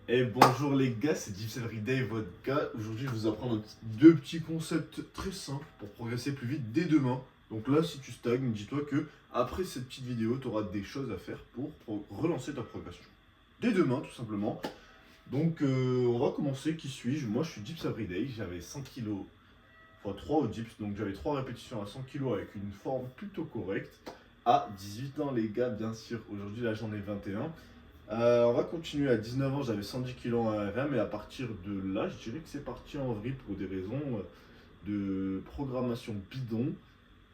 Et bonjour les gars, c'est Dips Everyday, votre gars. Aujourd'hui, je vais vous apprendre deux petits concepts très simples pour progresser plus vite dès demain. Donc là, si tu stagnes, dis-toi que après cette petite vidéo, tu auras des choses à faire pour relancer ta progression. Dès demain, tout simplement. Donc, on va commencer. Qui suis-je? Moi, je suis Dips Everyday. J'avais 100 kilos x 3 au dips. Donc, j'avais 3 répétitions à 100 kilos avec une forme plutôt correcte. À 18 ans, les gars, bien sûr. Aujourd'hui, là, j'en ai 21. On va continuer. À 19 ans, j'avais 110 kilos en RM et à partir de là, je dirais que c'est parti en vrille pour des raisons de programmation bidon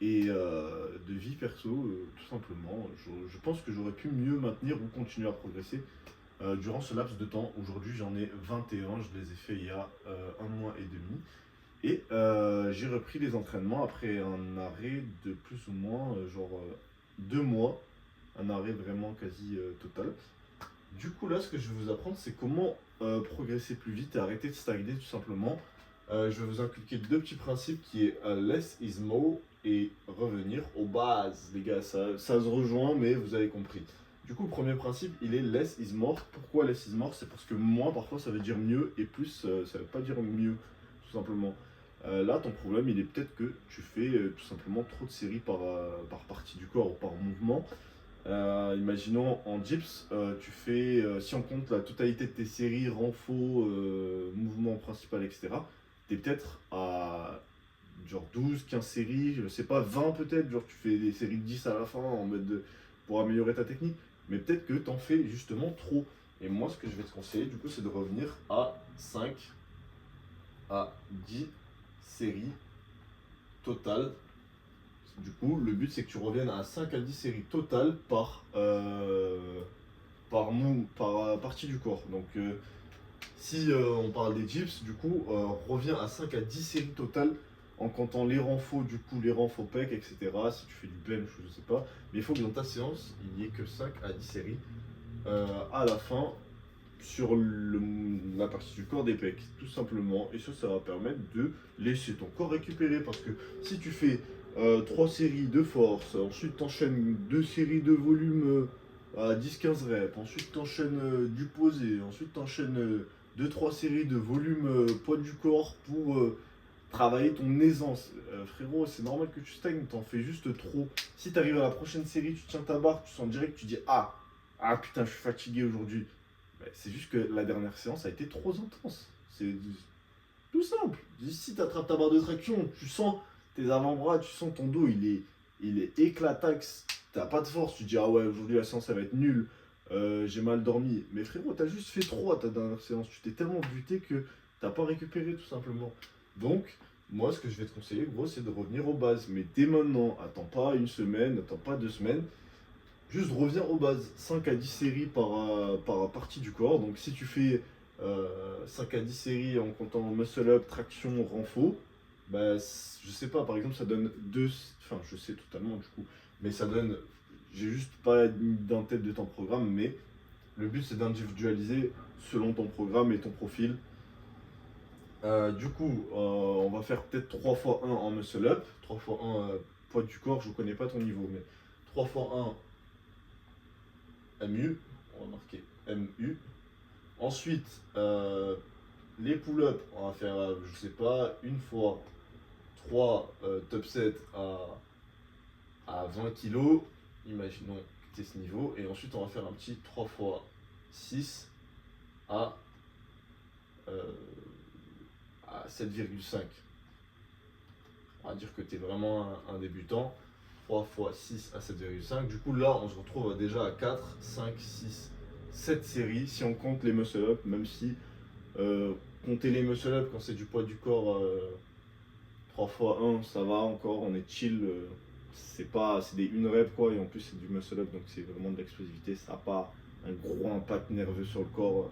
et de vie perso, tout simplement. Je pense que j'aurais pu mieux maintenir ou continuer à progresser durant ce laps de temps. Aujourd'hui, j'en ai 21, je les ai fait il y a un mois et demi. Et j'ai repris les entraînements après un arrêt de plus ou moins 2 mois, un arrêt vraiment quasi total. Du coup, là, ce que je vais vous apprendre, c'est comment progresser plus vite et arrêter de stagner tout simplement. Je vais vous inculquer deux petits principes qui est less is more et revenir aux bases. Les gars, ça se rejoint, mais vous avez compris. Du coup, le premier principe, il est less is more. Pourquoi less is more? C'est parce que moins, parfois, ça veut dire mieux et plus, ça veut pas dire mieux, tout simplement. Là, ton problème, il est peut-être que tu fais tout simplement trop de séries par partie du corps ou par mouvement. Imaginons en dips, tu fais, si on compte la totalité de tes séries, renfo, mouvement principal, etc., t'es peut-être à genre 12, 15 séries, je sais pas, 20 peut-être, genre tu fais des séries de 10 à la fin en mode pour améliorer ta technique, mais peut-être que t'en fais justement trop. Et moi, ce que je vais te conseiller, du coup, c'est de revenir à 5 à 10 séries totales. Du coup, le but c'est que tu reviennes à 5 à 10 séries totales par partie du corps. Donc, si on parle des dips, du coup, reviens à 5 à 10 séries totales en comptant les renfos, du coup, les renfos pec, etc. Si tu fais du bench, je sais pas. Mais il faut que dans ta séance, il n'y ait que 5 à 10 séries à la fin sur la partie du corps des pecs, tout simplement. Et ça va permettre de laisser ton corps récupérer. Parce que si tu fais 3 séries de force, ensuite tu enchaînes 2 séries de volume à 10-15 reps, ensuite tu enchaînes du posé, ensuite tu enchaînes 2-3 séries de volume poids du corps pour travailler ton aisance. Frérot, c'est normal que tu stagnes, t'en fais juste trop. Si tu arrives à la prochaine série, tu tiens ta barre, tu sens direct, tu dis ah putain, je suis fatigué aujourd'hui. C'est juste que la dernière séance a été trop intense. C'est tout simple. Si tu attrapes ta barre de traction, tu sens tes avant-bras, tu sens ton dos, il est éclataxe. T'as pas de force, tu dis ah ouais, aujourd'hui la séance ça va être nulle. J'ai mal dormi. Mais frérot, t'as juste fait trop à ta dernière séance. Tu t'es tellement buté que t'as pas récupéré tout simplement. Donc, moi, ce que je vais te conseiller, gros, c'est de revenir aux bases. Mais dès maintenant, attends pas une semaine, attends pas 2 semaines. Juste reviens aux bases. 5 à 10 séries par partie du corps. Donc si tu fais 5 à 10 séries en comptant muscle up, traction, renfo, bah, je sais pas, par exemple ça donne 2. Enfin je sais totalement du coup. Mais ça donne. J'ai juste pas mis d'un tête de ton programme, mais le but c'est d'individualiser selon ton programme et ton profil. Du coup, on va faire peut-être 3 fois 1 en muscle up, 3 fois 1 poids du corps, je connais pas ton niveau, mais 3 fois 1 MU, on va marquer MU. Ensuite, les pull-ups, on va faire, je sais pas, une fois 3 top 7 à 20 kg. Imaginons que tu es ce niveau. Et ensuite, on va faire un petit 3 fois 6 à, euh, à 7,5. On va dire que tu es vraiment un débutant. 3 fois 6 à 7,5. Du coup, là, on se retrouve déjà à 4, 5, 6, 7 séries si on compte les muscle-up, même si compter les muscle-up quand c'est du poids du corps 3 fois 1, ça va encore, on est chill. C'est des 1 rep quoi, et en plus c'est du muscle-up, donc c'est vraiment de l'explosivité. Ça n'a pas un gros impact nerveux sur le corps,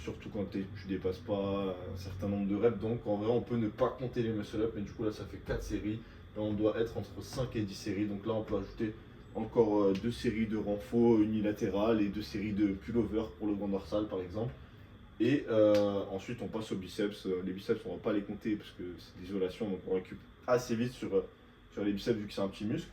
surtout quand tu dépasses pas un certain nombre de reps. Donc en vrai, on peut ne pas compter les muscle-up, mais du coup là, ça fait 4 séries. Et on doit être entre 5 et 10 séries. Donc là, on peut ajouter encore 2 séries de renfo unilatérales et 2 séries de pullover pour le grand dorsal par exemple. Et ensuite, on passe aux biceps. Les biceps, on va pas les compter parce que c'est l'isolation, donc on récupère assez vite sur les biceps vu que c'est un petit muscle.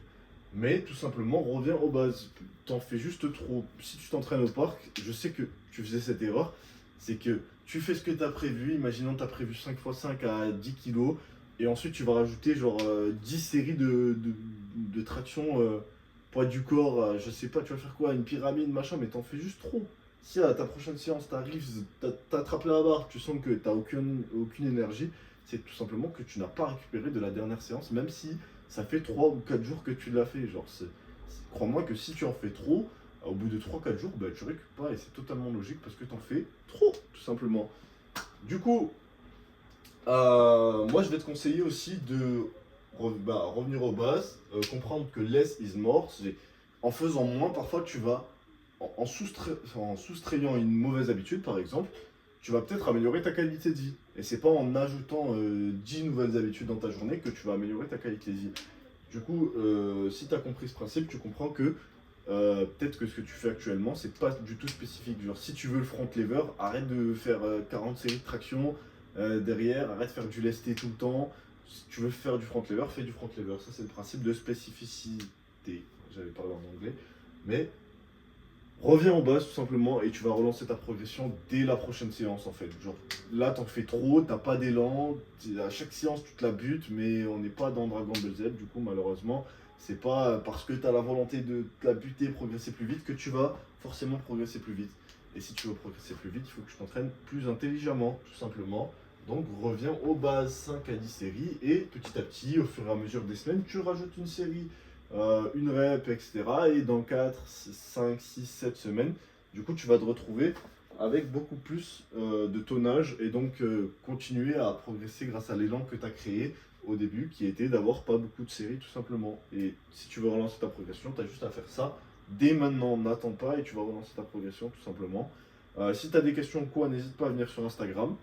Mais tout simplement, reviens aux bases. T'en fais juste trop. Si tu t'entraînes au parc, je sais que tu faisais cette erreur. C'est que tu fais ce que tu as prévu, imaginons tu as prévu 5 x 5 à 10 kilos, et ensuite tu vas rajouter genre 10 séries de traction poids du corps, je sais pas, tu vas faire quoi, une pyramide, machin, mais t'en fais juste trop. Si à ta prochaine séance, t'arrives, t'attrapes la barre, tu sens que t'as aucune énergie, c'est tout simplement que tu n'as pas récupéré de la dernière séance, même si ça fait 3 ou 4 jours que tu l'as fait. Genre, crois-moi que si tu en fais trop, au bout de 3 4 jours, bah, tu récupères pas et c'est totalement logique parce que tu en fais trop, tout simplement. Du coup, moi je vais te conseiller aussi de revenir aux bases, comprendre que less is more. En faisant moins, parfois tu vas, en soustrayant une mauvaise habitude par exemple, tu vas peut-être améliorer ta qualité de vie. Et c'est pas en ajoutant 10 nouvelles habitudes dans ta journée que tu vas améliorer ta qualité de vie. Du coup, si tu as compris ce principe, tu comprends que peut-être que ce que tu fais actuellement, c'est pas du tout spécifique. Genre, si tu veux le front lever, arrête de faire 40 séries de traction derrière, arrête de faire du lesté tout le temps. Si tu veux faire du front lever, fais du front lever. Ça, c'est le principe de spécificité. J'avais parlé en anglais. Mais reviens en base tout simplement et tu vas relancer ta progression dès la prochaine séance en fait. Genre là t'en fais trop, t'as pas d'élan, à chaque séance tu te la butes mais on n'est pas dans Dragon Ball Z du coup malheureusement c'est pas parce que t'as la volonté de te la buter, progresser plus vite que tu vas forcément progresser plus vite. Et si tu veux progresser plus vite, il faut que tu t'entraînes plus intelligemment tout simplement. Donc reviens aux bases 5 à 10 séries et petit à petit au fur et à mesure des semaines tu rajoutes une série une rep, etc. Et dans 4, 5, 6, 7 semaines, du coup, tu vas te retrouver avec beaucoup plus de tonnage et donc continuer à progresser grâce à l'élan que tu as créé au début, qui était d'avoir pas beaucoup de séries tout simplement. Et si tu veux relancer ta progression, tu as juste à faire ça dès maintenant. N'attends pas et tu vas relancer ta progression tout simplement. Si tu as des questions ou quoi, n'hésite pas à venir sur Instagram.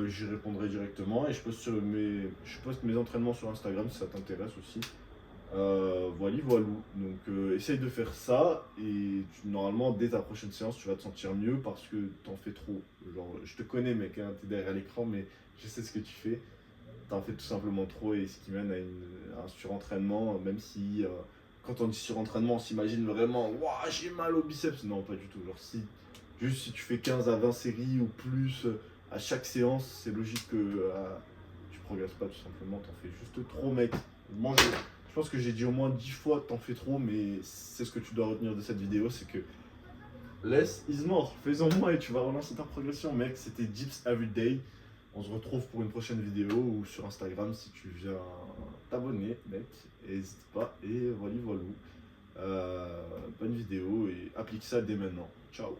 J'y répondrai directement et je poste mes entraînements sur Instagram si ça t'intéresse aussi. Voilà, voilou. Donc essaye de faire ça et normalement dès ta prochaine séance tu vas te sentir mieux parce que t'en fais trop. Genre je te connais mec, hein, t'es derrière l'écran mais je sais ce que tu fais. T'en fais tout simplement trop et ce qui mène à un surentraînement, même si quand on dit surentraînement on s'imagine vraiment waouh j'ai mal au biceps. Non pas du tout. Genre juste si tu fais 15 à 20 séries ou plus à chaque séance, c'est logique que tu progresses pas tout simplement, t'en fais juste trop mec. Mange. Je pense que j'ai dit au moins 10 fois que t'en fais trop, mais c'est ce que tu dois retenir de cette vidéo, c'est que less is more. Fais-en moins et tu vas relancer ta progression, mec. C'était Dips Everyday. On se retrouve pour une prochaine vidéo ou sur Instagram si tu viens t'abonner, mec. N'hésite pas. Et voilà, voilà. Bonne vidéo et applique ça dès maintenant. Ciao.